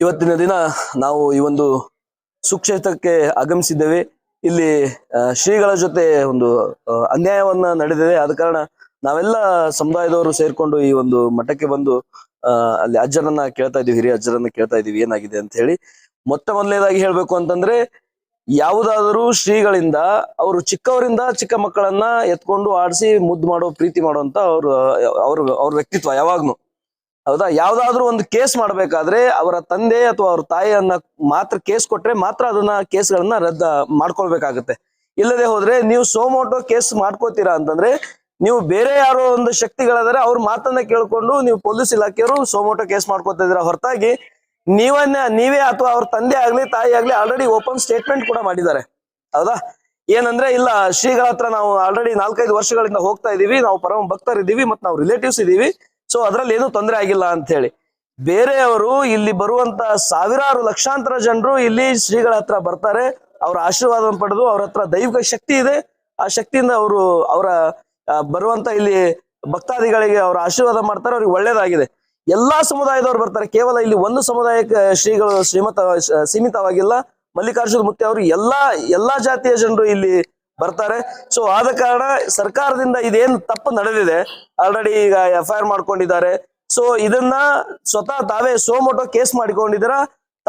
ಇವತ್ತಿನ ದಿನ ನಾವು ಈ ಒಂದು ಸುಕ್ಷೇತ್ರಕ್ಕೆ ಆಗಮಿಸಿದ್ದೇವೆ. ಇಲ್ಲಿ ಶ್ರೀಗಳ ಜೊತೆ ಒಂದು ಅನ್ಯಾಯವನ್ನ ನಡೆದಿದೆ. ಆದ ಕಾರಣ ನಾವೆಲ್ಲ ಸಮುದಾಯದವರು ಸೇರ್ಕೊಂಡು ಈ ಒಂದು ಮಠಕ್ಕೆ ಬಂದು ಅಲ್ಲಿ ಅಜ್ಜರನ್ನ ಕೇಳ್ತಾ ಇದೀವಿ, ಹಿರಿಯ ಅಜ್ಜರನ್ನ ಕೇಳ್ತಾ ಇದೀವಿ ಏನಾಗಿದೆ ಅಂತ ಹೇಳಿ. ಮೊದಲನೇದಾಗಿ ಹೇಳ್ಬೇಕು ಅಂತಂದ್ರೆ, ಯಾವುದಾದರೂ ಶ್ರೀಗಳಿಂದ ಅವರು ಚಿಕ್ಕವರಿಂದ ಚಿಕ್ಕ ಮಕ್ಕಳನ್ನ ಎತ್ಕೊಂಡು ಆಡಿಸಿ ಮುದ್ದು ಮಾಡೋ, ಪ್ರೀತಿ ಮಾಡುವಂತ ಅವ್ರ ವ್ಯಕ್ತಿತ್ವ ಯಾವಾಗ್ನು. ಹೌದಾ? ಯಾವ್ದಾದ್ರು ಒಂದು ಕೇಸ್ ಮಾಡ್ಬೇಕಾದ್ರೆ ಅವರ ತಂದೆ ಅಥವಾ ಅವ್ರ ತಾಯಿಯನ್ನ ಮಾತ್ರ ಕೇಸ್ ಕೊಟ್ರೆ ಮಾತ್ರ ಅದನ್ನ ಕೇಸ್ಗಳನ್ನ ರದ್ದ ಮಾಡ್ಕೊಳ್ಬೇಕಾಗತ್ತೆ. ಇಲ್ಲದೆ ಹೋದ್ರೆ ನೀವು ಸೋಮೋಟೋ ಕೇಸ್ ಮಾಡ್ಕೋತೀರಾ ಅಂತಂದ್ರೆ ನೀವು ಬೇರೆ ಯಾರೋ ಒಂದು ಶಕ್ತಿಗಳಾದ್ರೆ ಅವ್ರ ಮಾತನ್ನ ಕೇಳ್ಕೊಂಡು ನೀವು ಪೊಲೀಸ್ ಇಲಾಖೆಯವರು ಸೋಮೋಟೋ ಕೇಸ್ ಮಾಡ್ಕೋತಾ ಇದ್ದೀರಾ ಹೊರತಾಗಿ ನೀವೇ ಅಥವಾ ಅವ್ರ ತಂದೆ ಆಗ್ಲಿ ತಾಯಿ ಆಗ್ಲಿ ಆಲ್ರೆಡಿ ಓಪನ್ ಸ್ಟೇಟ್ಮೆಂಟ್ ಕೂಡ ಮಾಡಿದ್ದಾರೆ. ಹೌದಾ? ಏನಂದ್ರೆ, ಇಲ್ಲ ಶ್ರೀಗಳ ಹತ್ರ ನಾವು ಆಲ್ರೆಡಿ 4-5 ವರ್ಷಗಳಿಂದ ಹೋಗ್ತಾ ಇದೀವಿ, ನಾವು ಪರಮ ಭಕ್ತರಿದ್ದೀವಿ ಮತ್ತು ನಾವು ರಿಲೇಟಿವ್ಸ್ ಇದೀವಿ, ಸೊ ಅದ್ರಲ್ಲಿ ಏನು ತೊಂದರೆ ಆಗಿಲ್ಲ ಅಂತ ಹೇಳಿ. ಬೇರೆಯವರು ಇಲ್ಲಿ ಬರುವಂತ ಸಾವಿರಾರು ಲಕ್ಷಾಂತರ ಜನರು ಇಲ್ಲಿ ಶ್ರೀಗಳ ಹತ್ರ ಬರ್ತಾರೆ, ಅವರ ಆಶೀರ್ವಾದ ಪಡೆದು ಅವ್ರ ಹತ್ರ ದೈವಿಕ ಶಕ್ತಿ ಇದೆ. ಆ ಶಕ್ತಿಯಿಂದ ಅವರ ಬರುವಂತ ಇಲ್ಲಿ ಭಕ್ತಾದಿಗಳಿಗೆ ಅವರ ಆಶೀರ್ವಾದ ಮಾಡ್ತಾರೆ, ಅವ್ರಿಗೆ ಒಳ್ಳೇದಾಗಿದೆ. ಎಲ್ಲಾ ಸಮುದಾಯದವ್ರು ಬರ್ತಾರೆ, ಕೇವಲ ಇಲ್ಲಿ ಒಂದು ಸಮುದಾಯಕ್ಕೆ ಶ್ರೀಗಳು ಸೀಮಿತವಾಗಿಲ್ಲ. ಮಲ್ಲಿಕಾರ್ಜುನ ಮುತ್ತಿ ಅವರು ಎಲ್ಲಾ ಜಾತಿಯ ಜನರು ಇಲ್ಲಿ ಬರ್ತಾರೆ. ಸೊ ಆದ ಕಾರಣ ಸರ್ಕಾರದಿಂದ ಇದೇನು ತಪ್ಪು ನಡೆದಿದೆ, ಆಲ್ರೆಡಿ ಈಗ FIR ಮಾಡ್ಕೊಂಡಿದ್ದಾರೆ. ಸೊ ಇದನ್ನ ಸ್ವತಃ ತಾವೇ ಸೋಮೋಟೋ ಕೇಸ್ ಮಾಡಿಕೊಂಡಿದ್ದೀರ,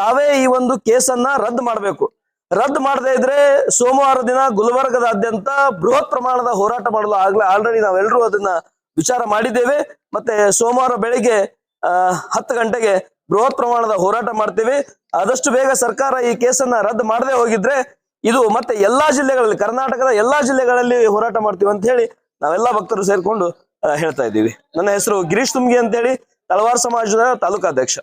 ತಾವೇ ಈ ಒಂದು ಕೇಸನ್ನ ರದ್ದು ಮಾಡಬೇಕು. ರದ್ದು ಮಾಡದೇ ಇದ್ರೆ ಸೋಮವಾರ ದಿನ ಗುಲ್ಬರ್ಗದಾದ್ಯಂತ ಬೃಹತ್ ಪ್ರಮಾಣದ ಹೋರಾಟ ಮಾಡಲು ಆಲ್ರೆಡಿ ನಾವೆಲ್ಲರೂ ಅದನ್ನ ವಿಚಾರ ಮಾಡಿದ್ದೇವೆ. ಮತ್ತೆ ಸೋಮವಾರ ಬೆಳಿಗ್ಗೆ 10 ಗಂಟೆಗೆ ಬೃಹತ್ ಪ್ರಮಾಣದ ಹೋರಾಟ ಮಾಡ್ತೇವೆ. ಆದಷ್ಟು ಬೇಗ ಸರ್ಕಾರ ಈ ಕೇಸನ್ನ ರದ್ದು ಮಾಡದೆ ಹೋಗಿದ್ರೆ ಇದು ಮತ್ತೆ ಎಲ್ಲಾ ಜಿಲ್ಲೆಗಳಲ್ಲಿ, ಕರ್ನಾಟಕದ ಎಲ್ಲಾ ಜಿಲ್ಲೆಗಳಲ್ಲಿ ಹೋರಾಟ ಮಾಡ್ತೀವಿ ಅಂತ ಹೇಳಿ ನಾವೆಲ್ಲಾ ಭಕ್ತರು ಸೇರ್ಕೊಂಡು ಹೇಳ್ತಾ ಇದ್ದೀವಿ. ನನ್ನ ಹೆಸರು ಗಿರೀಶ್ ತುಮ್ಗಿ ಅಂತೇಳಿ, ತಳವಾರ ಸಮಾಜದ ತಾಲೂಕಾಧ್ಯಕ್ಷ.